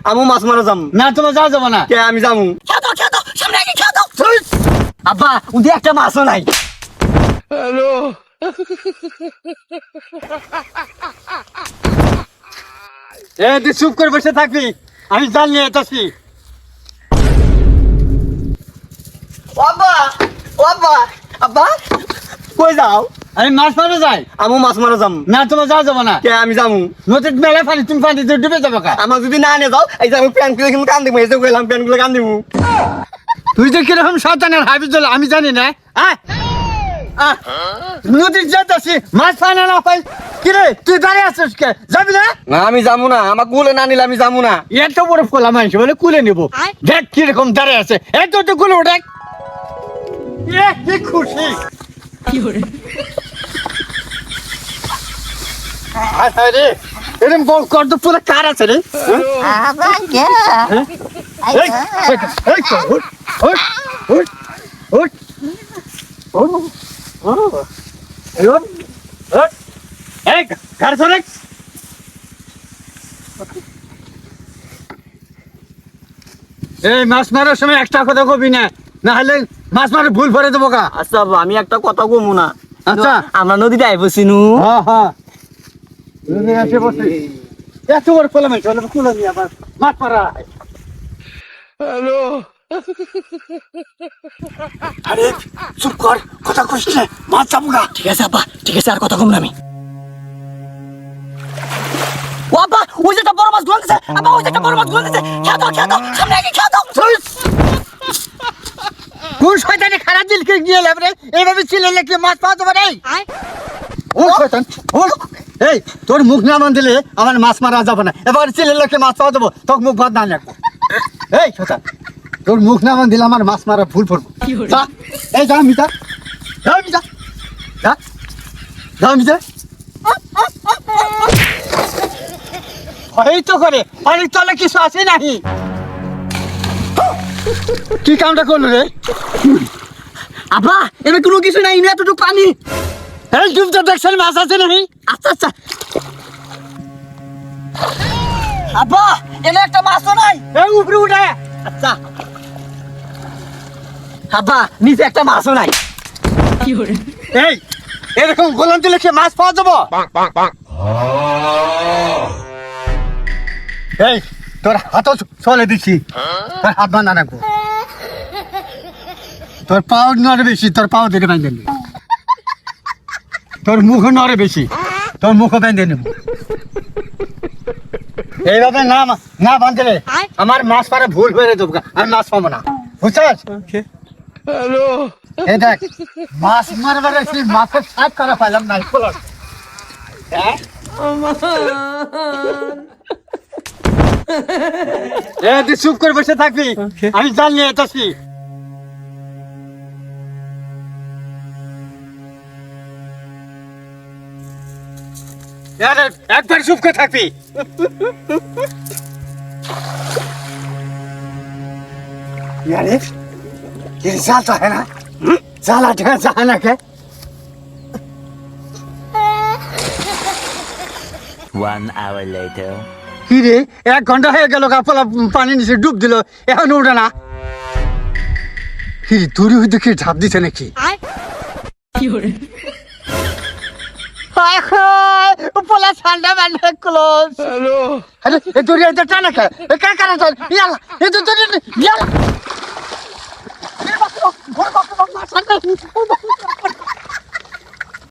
আমু মাছ মারা যাম না তোমার যাওয়া যাবো না। কে আমি যামু খেতো সামনে আগে খেতো আব্বা উদি একটা মাছও নাই এ তুই চুপ করে বসে থাকবি, আমি জাল নিয়ে আসছি। আব্বা আব্বা আব্বা কই যাও আমি মাছ মারা যাই। আমু মাছ মারা যাম না তোমার যাওয়া যাবো না। কে আমি যামু নদীর মেলা পানি, তুমি পানিতে ডুবে যাবো কা। আমার যদি না নিয়ে যাও এই যে আমি প্যান্ট গুলো কিন্তু কান দিব এই যে কইলাম প্যান্ট গুলো কান দিব তুই যে কিরকম শয়তানের হাবিজুল আমি জানি না। নদীর যেতেছি মাছ পাই না পাই, কিরে তুই দাঁড়িয়ে আছিস কে, যাবি না? না আমি যামু না আমার কুলে না নিলে আমি যামু না এত বড় ফোলা মানুষ বলে কুলে নিবো, দেখ কিরকম দাঁড়িয়ে আছে। এই তো তো কুলে ওঠে, কি খুশি। আরে এরকম কত পুরো কার আছে রে। এই, এই তো, উঠ, উঠ, উঠ, উঠ, উঠ, উঠ, এই উঠ, উঠ, এই, ঘর চলে। এই মাছ মারার সময় একটা কথা কবি না, না হলে মাছ মারে ভুল করে দেবো কা। আচ্ছা আব্বা আমি একটা কথা কমু না আচ্ছা। আমরা নদীতে আইবছিনু হ্যাঁ হ্যাঁ এসে বসে এত বড় ফোলা মানুষ হলে কুলে নিয়ে আবার মাছ মারা। আরে চুপ কর, কথা কইস না, মাছ যাবো না। ঠিক আছে আব্বা ঠিক আছে আর কথা কম না আমি ও আব্বা ওই যে একটা বড় মাছ গলতেছে আব্বা ওই যে একটা বড় মাছ গলতেছে খেতো সামনে আগে খেতো কোন শয়তানে খারাপ দিলকে গিয়ে লাভরে এইভাবে চিল্লালে কি মাছ পাওয়া যাবে রে? ও শয়তান ও, এই তোর মুখ না মান দিলে আমার মাছ মারা যাবে না। এবার চিল্লালে কি মাছ পাওয়া যাবো, তোর মুখ বাদ না রাখবো। এই শয়তান তোর মুখ না মান দিলে আমার মাছ মারা ভুল পড়বো। যা, এই যা মিতা, যা মিতা, যা, যা মিতা। এই তো করে পানির তলে কিছু আছে নাকি? কি কামটা করলো রে? আব্বা এমন কোনো কিছু নাই না এতটুকু পানি এই ডুবতে দেখছেন মাছ আছে নাকি? আচ্ছা আব্বা এনে একটা মাছও নাই এই উপরে উঠে। আচ্ছা আব্বা নিচে একটা মাছও নাই এই এরকম গোলাম দিলে কি মাছ পাওয়া যাবো? এই তোর হাত চলে দিচ্ছি, তোর হাত বান্ধা রাখবো। তোর পাও নড়ে বেশি, তোর পাও ধরে বাঁধে নেব। তোর মুখ নড়ে বেশি, তোর মুখও বেঁধে নেব। এইভাবে না বাঁধলে আমার মাছ পারে ভুল হয়ে দেবো, আমি মাছ পাবো না, বুঝছিস? এই দেখ মাছ মারবার মাছের সাইড করা পাইলাম না। তুই চুপ করে বসে থাকবি, আমি জাল নিয়ে আসছি। একবার চুপ করে থাকবি। यारे ये जाल तो है ना, जाल आटे का जाल है क्या? 1 hour later. কি রে 1 ঘন্টা হয়ে গেল কাপলা পানি নিচে ডুব দিল, এখন উঠে না। কি দূরে হইতে কি ঝাঁপ দিছে নাকি? পোলা ঠান্ডা বান্ধে ক্লোজ। হ্যালো আরে এ দূরে এটা টানা কে এ কার কার চল ইয়ালা এ তো দূরে ইয়ালা এ বাপ ঘর বাপ ঠান্ডা